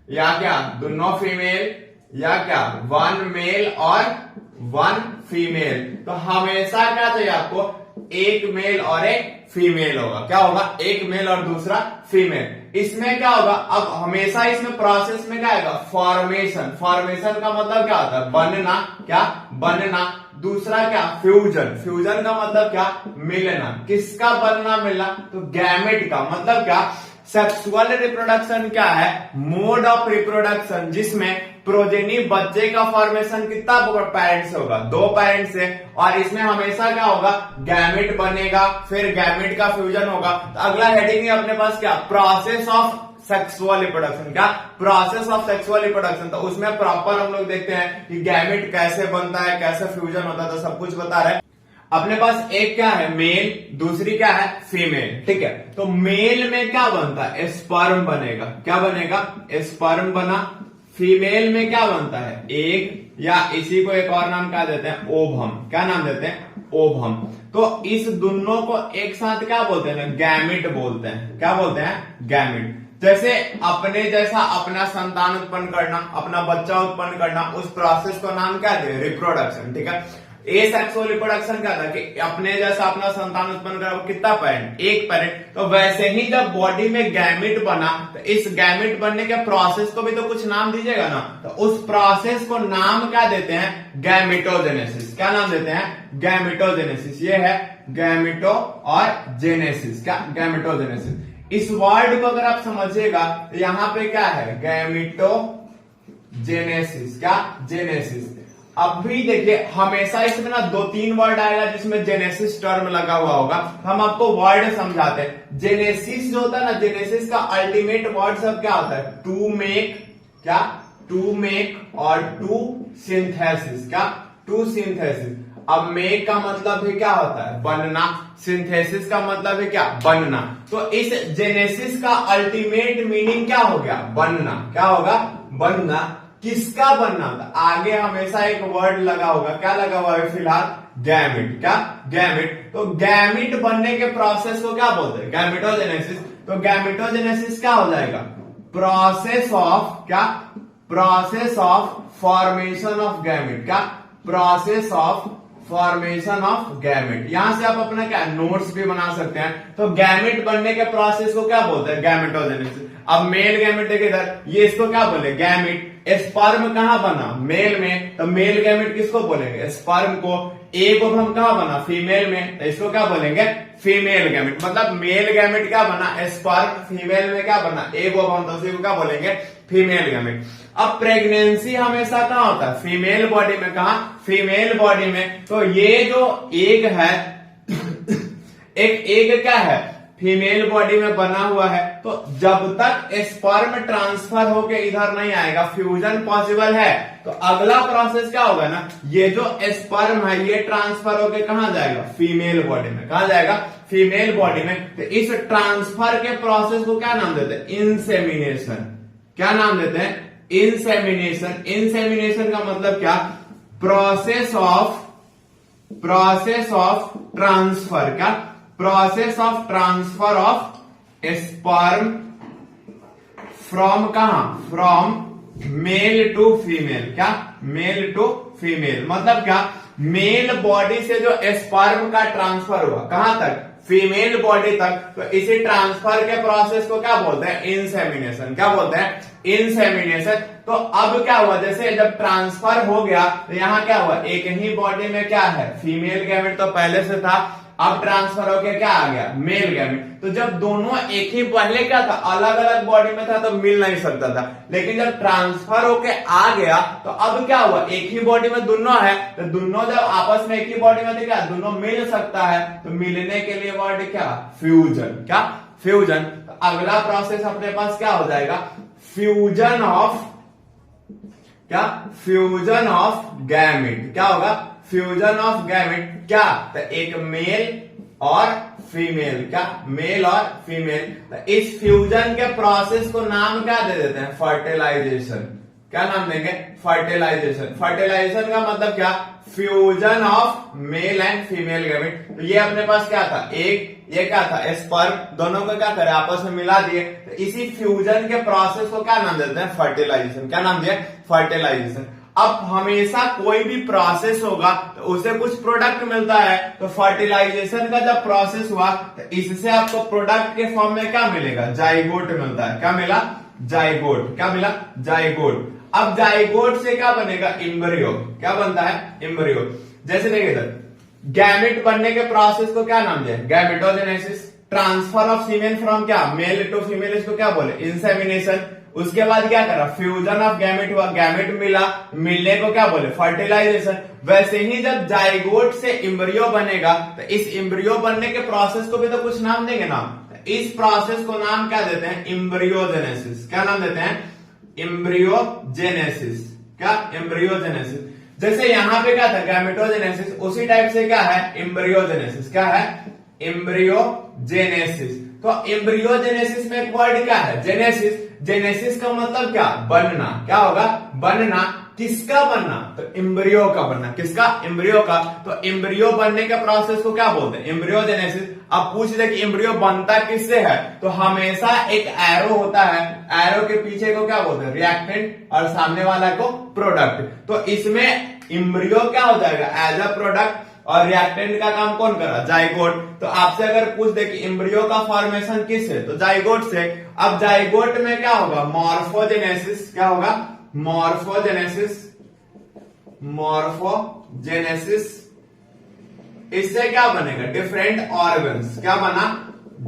या क्या दोनों फीमेल, या क्या वन मेल और वन फीमेल। तो हमेशा क्या चाहिए आपको, एक मेल और एक फीमेल होगा। क्या होगा, एक मेल और दूसरा फीमेल। इसमें क्या होगा, अब हमेशा इसमें प्रोसेस में क्या आएगा, फॉर्मेशन। फॉर्मेशन का मतलब क्या होता है, बनना। क्या, बनना। दूसरा क्या, फ्यूजन। फ्यूजन का मतलब क्या, मिलना। किसका बनना, मिलना, तो गैमेट का। मतलब क्या, सेक्सुअल रिप्रोडक्शन क्या है, मोड ऑफ रिप्रोडक्शन जिसमें प्रोजेनी बच्चे का फॉर्मेशन कितना पेरेंट्स से होगा, दो पेरेंट्स से। और इसमें हमेशा क्या होगा, गैमेट बनेगा, फिर गैमेट का फ्यूजन होगा। तो अगला हेडिंग है अपने पास क्या, प्रोसेस ऑफ सेक्सुअल रिप्रोडक्शन। क्या, प्रोसेस ऑफ सेक्सुअल रिप्रोडक्शन। तो उसमें प्रॉपर हम लोग देखते हैं कि गैमेट कैसे बनता है, कैसे फ्यूजन होता है, तो सब कुछ बता रहे हैं। अपने पास एक क्या है, मेल, दूसरी क्या है, फीमेल। ठीक है, तो मेल में क्या बनता है, स्पर्म बनेगा। क्या बनेगा, स्पर्म बना। फीमेल में क्या बनता है, एग, या इसी को एक और नाम क्या देते हैं, ओवम। क्या नाम देते हैं, ओवम। तो इस दोनों को एक साथ क्या बोलते हैं, गैमेट बोलते हैं। क्या बोलते हैं, गैमेट। जैसे अपने जैसा अपना संतान उत्पन्न करना, अपना बच्चा उत्पन्न करना, उस प्रोसेस को नाम क्या दे, रिप्रोडक्शन। ठीक है, एसेक्सुअल रिप्रोडक्शन क्या था कि अपने जैसा अपना संतान उत्पन्न करा, कितना पेरेंट, एक पेरेंट। तो वैसे ही जब बॉडी में गैमेट बना, तो इस गैमेट बनने के प्रोसेस को भी तो कुछ नाम दीजिएगा ना। तो उस प्रोसेस को नाम क्या देते हैं, गैमेटोजेनेसिस। क्या नाम देते हैं, गैमेटोजेनेसिस। ये है गैमेटो और जेनेसिस। क्या, गैमेटोजेनेसिस। इस वर्ड को अगर आप समझिएगा तो यहां पे क्या है, गैमेटो जेनेसिस। क्या, जेनेसिस। अब भी देखिए हमेशा इसमें ना दो तीन वर्ड आएगा जिसमें जेनेसिस टर्म लगा हुआ होगा। हम आपको वर्ड समझाते हैं। जेनेसिस जो होता है ना, जेनेसिस का अल्टीमेट वर्ड सब क्या होता है, टू मेक। क्या, टू मेक और टू सिंथेसिस। क्या, टू सिंथेसिस। अब मेक का मतलब है क्या होता है, बनना। सिंथेसिस का मतलब है क्या, बनना। तो इस जेनेसिस का अल्टीमेट मीनिंग क्या हो गया, बनना। क्या होगा, बनना। किसका बनना था, आगे हमेशा एक वर्ड लगा होगा। क्या लगा हुआ है फिलहाल, गैमेट। क्या, गैमेट। तो गैमेट बनने के प्रोसेस को क्या बोलते हैं, गैमेटोजेनेसिस। तो गैमेटोजेनेसिस क्या हो जाएगा, प्रोसेस ऑफ, क्या, process of formation of gamete. क्या, process of formation of gamete. यहां से आप अपना क्या नोट्स भी बना सकते हैं। तो गैमेट बनने के प्रोसेस को क्या बोलते हैं, गैमेटोजेनेसिस। अब मेल गैमेट देखिए इधर, ये इसको क्या बोले, गैमेट। स्पर्म कहाँ बना, मेल में, तो मेल गैमेट किसको बोलेंगे, स्पर्म को। एक ओवम कहाँ बना, फीमेल में, तो इसको क्या बोलेंगे, फीमेल गैमेट। मतलब मेल गैमेट क्या बना, स्पर्म, फीमेल में क्या बना, एक ओवम, तो उसी को क्या बोलेंगे, फीमेल गैमेट। अब प्रेगनेंसी हमेशा कहाँ होता है, फीमेल बॉडी में। कहा, फीमेल बॉडी में। तो ये जो एग है एक एग क्या है, फीमेल बॉडी में बना हुआ है। तो जब तक स्पर्म ट्रांसफर होके इधर नहीं आएगा, फ्यूजन पॉसिबल है, तो अगला प्रोसेस क्या होगा ना, ये जो स्पर्म है ये ट्रांसफर होके कहां जाएगा, फीमेल बॉडी में। कहां जाएगा, फीमेल बॉडी में। तो इस ट्रांसफर के प्रोसेस को क्या नाम देते हैं, इंसेमिनेशन। क्या नाम देते हैं, इंसेमिनेशन। इंसेमिनेशन का मतलब क्या, प्रोसेस ऑफ ट्रांसफर। क्या, process of transfer of sperm from कहां, फ्रॉम मेल टू फीमेल। क्या, मेल टू फीमेल मतलब क्या, मेल बॉडी से जो स्पर्म का ट्रांसफर हुआ कहां तक, फीमेल बॉडी तक। तो इसी ट्रांसफर के प्रोसेस को क्या बोलते हैं, इंसेमिनेशन। क्या बोलते हैं, इंसेमिनेशन। तो अब क्या हुआ, जैसे जब ट्रांसफर हो गया तो यहां क्या हुआ, एक ही बॉडी में क्या है, फीमेल गैमेट तो पहले से था, अब ट्रांसफर होके क्या आ गया, मेल गैमेट। तो जब दोनों एक ही, पहले क्या था, अलग अलग बॉडी में था तो मिल नहीं सकता था, लेकिन जब ट्रांसफर होके आ गया तो अब क्या हुआ, एक ही बॉडी में दोनों है, तो दोनों जब आपस में एक ही बॉडी में थे, क्या दोनों मिल सकता है। तो मिलने के लिए वर्ड क्या, फ्यूजन। क्या, फ्यूजन। तो अगला प्रोसेस अपने पास क्या हो जाएगा, फ्यूजन ऑफ, क्या, फ्यूजन ऑफ गैमेट। क्या होगा, फ्यूजन ऑफ गैमेट। क्या, तो एक मेल और फीमेल। क्या, मेल और फीमेल। तो इस फ्यूजन के प्रोसेस को नाम क्या दे देते हैं, फर्टिलाइजेशन। क्या नाम देंगे, फर्टिलाइजेशन। फर्टिलाइजेशन का मतलब क्या, fusion of male and female gamete. तो ये अपने पास क्या था, एक, ये क्या था, स्पर्म, दोनों को क्या करे, आपस में मिला दिए। तो इसी फ्यूजन के प्रोसेस को क्या नाम देते हैं, फर्टिलाइजेशन। क्या नाम दिया, फर्टिलाइजेशन। अब हमेशा कोई भी प्रोसेस होगा तो उसे कुछ प्रोडक्ट मिलता है, तो फर्टिलाइजेशन का जब प्रोसेस हुआ तो इससे आपको प्रोडक्ट के फॉर्म में क्या मिलेगा, जाइगोट मिलता है। क्या मिला, जाइगोट। क्या मिला, जाइगोट। अब जाइगोट से क्या बनेगा, एम्ब्रियो। क्या बनता है, एम्ब्रियो। जैसे देखिए इधर, गैमेट बनने के प्रोसेस को क्या नाम दिया, gametogenesis. Transfer of semen from क्या, मेल टू फीमेल, इसको क्या बोले, इंसेमिनेशन। उसके बाद क्या करा, फ्यूजन ऑफ गैमेट हुआ, गैमेट मिला, मिलने को क्या बोले, फर्टिलाइजेशन। वैसे ही जब जाइगोट से एम्ब्रियो बनेगा तो इस एम्ब्रियो बनने के प्रोसेस को भी तो कुछ नाम देंगे ना। इस प्रोसेस को नाम क्या देते हैं, एम्ब्रियोजेनेसिस। क्या नाम देते हैं, एम्ब्रियोजेनेसिस। क्या, एम्ब्रियोजेनेसिस। जैसे यहां पे क्या था, गैमेटोजेनेसिस, उसी टाइप से क्या है, एम्ब्रियोजेनेसिस। क्या है, एम्ब्रियोजेनेसिस। तो एम्ब्रियोजेनेसिस में एक वर्ड क्या है, जेनेसिस। जेनेसिस का मतलब क्या, बनना। क्या होगा, बनना। किसका बनना, तो एम्ब्रियो का बनना। किसका, एम्ब्रियो का। तो एम्ब्रियो बनने के प्रोसेस को क्या बोलते हैं, एम्ब्रियोजेनेसिस। अब पूछ दे कि एम्ब्रियो बनता किससे है, तो हमेशा एक एरो होता है, एरो के पीछे को क्या बोलते हैं, रिएक्टेंट, और सामने वाला को प्रोडक्ट। तो इसमें एम्ब्रियो क्या हो जाएगा, एज अ प्रोडक्ट, और रिएक्टेंट का काम कौन कर रहा, जाइगोट। तो आपसे अगर पूछ दे कि एम्ब्रियो का फॉर्मेशन किससे, तो जाइगोट से। अब जाइगोट में क्या होगा, मॉर्फोजेनेसिस। क्या होगा, मॉर्फोजेनेसिस। मॉर्फोजेनेसिस। इससे क्या बनेगा, डिफरेंट ऑर्गन्स। क्या बना,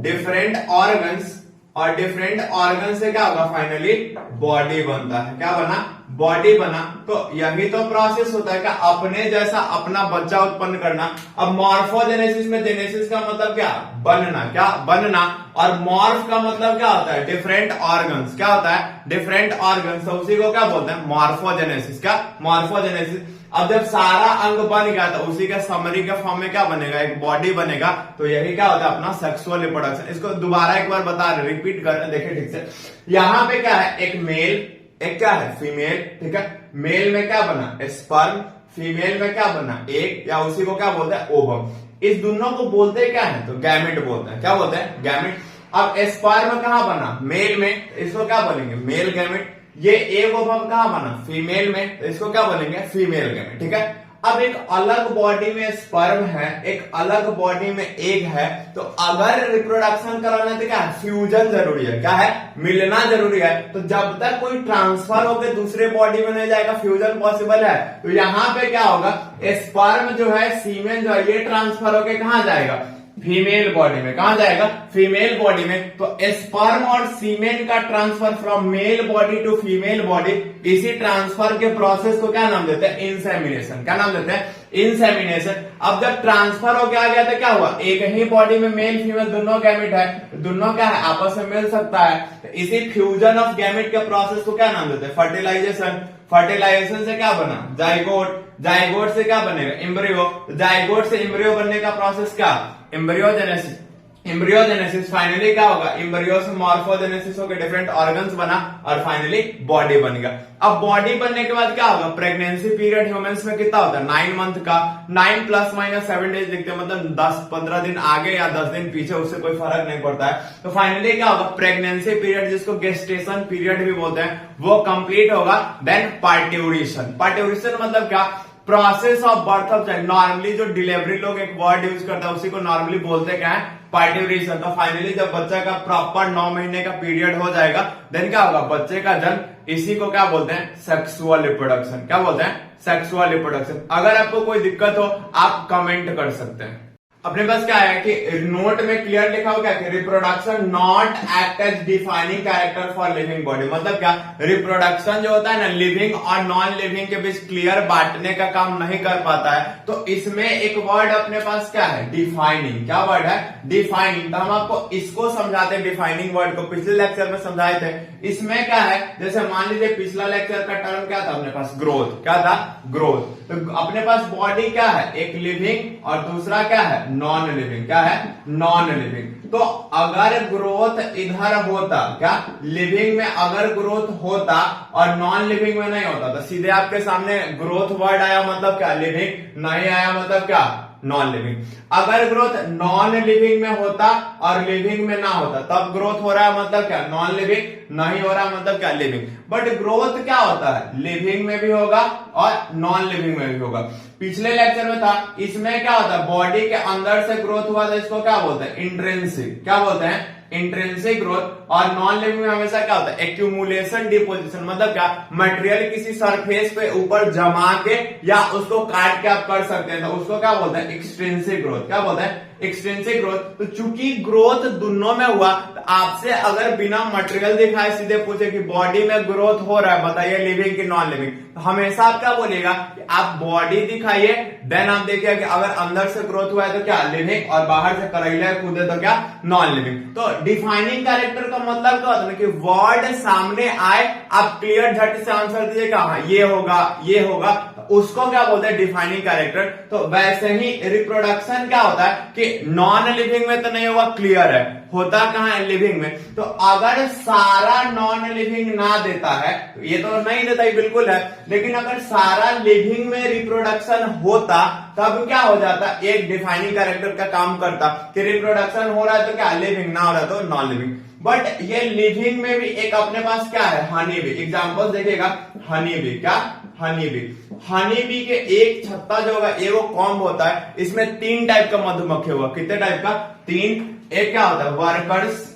डिफरेंट ऑर्गन्स, और डिफरेंट ऑर्गन से क्या होगा, फाइनली बॉडी बनता है। क्या बना, बॉडी बना। तो यही तो प्रोसेस होता है, क्या, अपने जैसा अपना बच्चा उत्पन्न करना। अब मॉर्फोजेनेसिस में, जेनेसिस का मतलब क्या, बनना। क्या, बनना। और मॉर्फ का मतलब क्या होता है, डिफरेंट ऑर्गन्स। क्या होता है, डिफरेंट ऑर्गन्स। तो उसी को क्या बोलते हैं, मॉर्फोजेनेसिस। क्या, मॉर्फोजेनेसिस। अब जब सारा अंग बन गया तो उसी के समरी के फॉर्म में क्या बनेगा, एक बॉडी बनेगा। तो यही क्या होता है, अपना सेक्सुअल रिप्रोडक्शन। इसको दोबारा एक बार बता रहे, रिपीट कर रहे, देखिए ठीक से। यहां पे क्या है, एक मेल, एक क्या है, फीमेल। ठीक है, मेल में क्या बना, स्पर्म, फीमेल में क्या बना, एक, या उसी को क्या बोलते हैं, ओवम। इस दोनों को बोलते क्या है, तो गैमेट बोलते हैं। क्या बोलते हैं, गैमेट। अब स्पर्म कहां बना, मेल में, इसको क्या बोलेंगे, मेल गैमेट। ये एग ओवम कहां बना, फीमेल में, तो इसको क्या बोलेंगे, फीमेल गैमेट। ठीक है। अब एक अलग बॉडी में स्पर्म है, एक अलग बॉडी में एग है, तो अगर रिप्रोडक्शन कराना है तो क्या है, फ्यूजन जरूरी है, क्या है, मिलना जरूरी है। तो जब तक कोई ट्रांसफर होकर दूसरे बॉडी में नहीं जाएगा फ्यूजन पॉसिबल है। तो यहाँ पे क्या होगा, स्पर्म जो है, सीमेन जो है, ये ट्रांसफर होकर कहां जाएगा, फीमेल बॉडी में। कहां जाएगा, फीमेल बॉडी में। तो स्पर्म और सीमेन का transfer from male body to female body, इसी ट्रांसफर के प्रोसेस को क्या नाम देते हैं, इंसेमिनेशन। क्या नाम देते हैं, इंसेमिनेशन। अब जब ट्रांसफर हो गया तो क्या हुआ, एक ही बॉडी में मेल फीमेल दोनों गैमेट है, दोनों क्या है, आपस में मिल सकता है। तो इसी फ्यूजन ऑफ गैमेट के प्रोसेस को क्या नाम देते हैं, फर्टिलाइजेशन। फर्टिलाइजेशन से क्या बना, जाइगोट। जाइगोट से क्या बनेगा, एम्ब्रियो। जाइगोट से एम्ब्रियो बनने का प्रोसेस क्या, एम्ब्रियोजेनेसिस। एम्ब्रियोजेनेसिस फाइनली क्या होगा, एम्ब्रियो से मॉर्फोजेनेसिस होकर डिफरेंट ऑर्गन्स बना और फाइनली बॉडी बन गया। अब बॉडी बनने के बाद क्या होगा, प्रेगनेंसी पीरियड ह्यूमंस में कितना होता है, 9 मंथ का। 9 ± 7 डेज लिखते हैं, मतलब 10-15 दिन आगे या 10 दिन पीछे, उससे कोई फर्क नहीं पड़ता है। तो फाइनली क्या होगा, प्रेगनेंसी पीरियड, जिसको गेस्टेशन पीरियड भी बोलते हैं, वो कंप्लीट होगा। Then parturition. पार्ट्यूरेशन मतलब क्या, process of birth of child. Normally जो डिलीवरी लोग एक वर्ड यूज करता है उसी को नॉर्मली बोलते क्या है, पार्ट्यूरेशन। तो फाइनली जब बच्चा का प्रॉपर 9 महीने का पीरियड हो जाएगा, देन क्या होगा, बच्चे का जन्म। इसी को क्या बोलते हैं, सेक्सुअल रिप्रोडक्शन। क्या बोलते हैं, सेक्सुअल रिप्रोडक्शन। अगर आपको कोई दिक्कत हो आप कमेंट कर सकते हैं। अपने पास क्या है कि नोट में क्लियर लिखा हो क्या कि reproduction not act as defining character for living body. मतलब क्या, रिप्रोडक्शन जो होता है ना, लिविंग और नॉन लिविंग के बीच क्लियर बांटने का काम नहीं कर पाता है। तो इसमें एक वर्ड अपने पास क्या है, डिफाइनिंग। क्या वर्ड है, डिफाइनिंग। तो हम आपको इसको समझाते हैं, डिफाइनिंग वर्ड को पिछले लेक्चर में समझाए थे। इसमें क्या है, जैसे मान लीजिए पिछला लेक्चर का टर्म क्या था अपने पास, ग्रोथ। क्या था, ग्रोथ। तो अपने पास बॉडी क्या है, एक लिविंग और दूसरा क्या है, नॉन लिविंग। क्या है, नॉन लिविंग। तो अगर ग्रोथ इधर होता, क्या लिविंग में अगर ग्रोथ होता और नॉन लिविंग में नहीं होता, तो सीधे आपके सामने ग्रोथ वर्ड आया मतलब क्या, लिविंग। नहीं आया मतलब क्या, नॉन लिविंग। अगर ग्रोथ नॉन लिविंग में होता और लिविंग में ना होता, तब ग्रोथ हो रहा है मतलब क्या, नॉन लिविंग। नहीं हो रहा मतलब क्या, लिविंग। बट ग्रोथ क्या होता है, लिविंग में भी होगा और नॉन लिविंग में भी होगा। पिछले लेक्चर में था, इसमें क्या होता है, बॉडी के अंदर से ग्रोथ हुआ तो इसको क्या बोलते हैं, इंट्रिंसिक। क्या बोलते हैं, इंट्रिंसिक ग्रोथ। और नॉन लिविंग में हमेशा क्या होता है, एक्यूमुलेशन डिपोजिशन। मतलब क्या, मटेरियल किसी सरफेस पे ऊपर जमा के या उसको काट के आप कर सकते हैं, तो उसको क्या बोलते हैं, एक्सट्रिंसिक ग्रोथ। क्या बोलते हैं, एक्सट्रिंसिक ग्रोथ। तो चूंकि ग्रोथ दोनों में हुआ, तो आपसे अगर बिना मटेरियल दिखाए सीधे पूछे कि बॉडी में ग्रोथ हो रहा है, बताइए लिविंग की नॉन लिविंग, तो हमेशा आप क्या बोलेगा कि आप बॉडी दिखाइए, देन आप देखिए कि अगर अंदर से ग्रोथ हुआ है तो क्या, लिविंग, और बाहर से करेला कूदे तो क्या, नॉन लिविंग। तो डिफाइनिंग कैरेक्टर का मतलब क्या होता है कि वर्ड सामने आए, आप क्लियर झट से आंसर दीजिएगा, हाँ ये होगा, ये होगा, उसको क्या बोलते हैं, डिफाइनिंग कैरेक्टर। तो वैसे ही रिप्रोडक्शन क्या होता है कि नॉन लिविंग में तो नहीं होगा, क्लियर है, होता कहां है, लिविंग में। तो अगर सारा नॉन लिविंग ना देता है, तो ये तो नहीं देता ही बिल्कुल है, लेकिन अगर सारा लिविंग में रिप्रोडक्शन होता तब क्या हो जाता, एक डिफाइनिंग कैरेक्टर का काम करता कि रिप्रोडक्शन हो रहा है तो क्या, लिविंग, ना हो रहा तो नॉन लिविंग। बट ये लिविंग में भी एक अपने पास क्या है, हनी बी। एग्जाम्पल देखिएगा, हनी बी। क्या, हनी बी। हनी बी के एक छत्ता जो होगा, एगो कॉम्ब होता है, इसमें 3 टाइप का मधुमक्खी होगा। कितने टाइप का, 3। एक क्या होता है, वर्कर्स।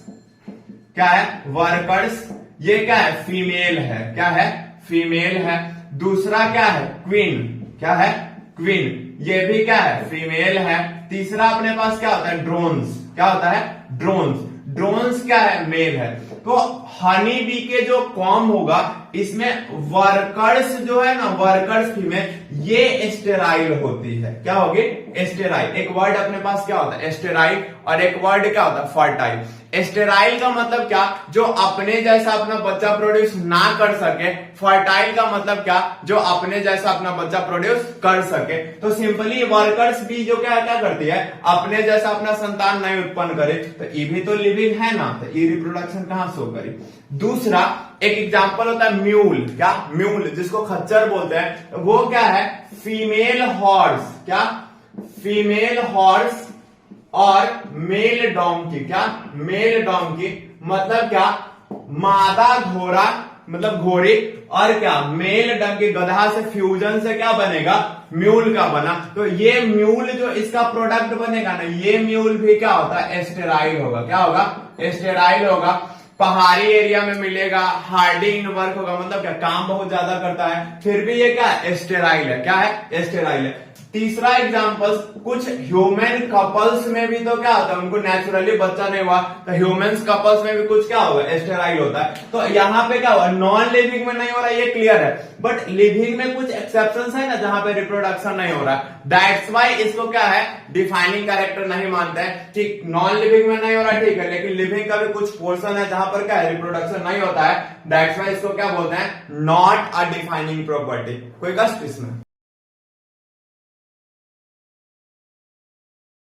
क्या है, वर्कर्स। ये क्या है, फीमेल है। क्या है, फीमेल है। दूसरा क्या है, क्वीन। क्या है, क्वीन। ये भी क्या है, फीमेल है। तीसरा अपने पास क्या होता है, ड्रोन्स। क्या होता है, ड्रोन्स। ड्रोन्स क्या है, मेल है। तो हनी बी के जो कॉम होगा, इसमें वर्कर्स जो है ना, वर्कर्स फीमेल, ये स्टेराइल होती है। क्या होगी, स्टेराइल। एक वर्ड अपने पास क्या होता है, स्टेराइल, और एक वर्ड क्या होता है, फर्टाइल। स्टेराइल का मतलब क्या, जो अपने जैसा अपना बच्चा प्रोड्यूस ना कर सके। फर्टाइल का मतलब क्या, जो अपने जैसा अपना बच्चा प्रोड्यूस कर सके। तो सिंपली वर्कर्स भी जो क्या क्या करती है, अपने जैसा अपना संतान नहीं उत्पन्न करे, तो ये भी तो लिविंग है ना, तो ये रिप्रोडक्शन कहां शो करे। दूसरा एक एग्जांपल होता है म्यूल। क्या, म्यूल, जिसको खच्चर बोलते हैं, वो क्या है, फीमेल हॉर्स। क्या, फीमेल हॉर्स और मेल डोंकी। क्या, मेल डोंकी मतलब क्या, मादा घोड़ा मतलब घोड़ी, और क्या मेल डंकी गधा से फ्यूजन से क्या बनेगा, म्यूल का बना। तो ये म्यूल जो इसका प्रोडक्ट बनेगा ना, ये म्यूल भी क्या होता है, स्टेराइल होगा। क्या होगा, स्टेराइल होगा। पहाड़ी एरिया में मिलेगा, हार्डी इन वर्क होगा, मतलब क्या काम बहुत ज्यादा करता है, फिर भी ये क्या है, स्टेराइल है। क्या है, स्टेराइल है। तीसरा एग्जांपल, कुछ ह्यूमन कपल्स में भी तो क्या होता है, उनको नेचुरली बच्चा नहीं हुआ, तो ह्यूमन कपल्स में भी कुछ क्या होगा, स्टेराइल होता है। तो यहाँ पे क्या हुआ, नॉन लिविंग में नहीं हो रहा, ये क्लियर है, बट लिविंग में कुछ एक्सेप्शंस है ना, जहां पे रिप्रोडक्शन नहीं हो रहा। दैट्स वाई इसको क्या है, डिफाइनिंग कैरेक्टर नहीं मानते हैं। ठीक, नॉन लिविंग में नहीं हो रहा, ठीक है, लेकिन लिविंग का भी कुछ पोर्शन है जहां पर क्या है, रिप्रोडक्शन नहीं होता है। दैट्स वाई इसको क्या बोलते हैं, नॉट अ डिफाइनिंग प्रॉपर्टी। कोई कष्ट इसमें?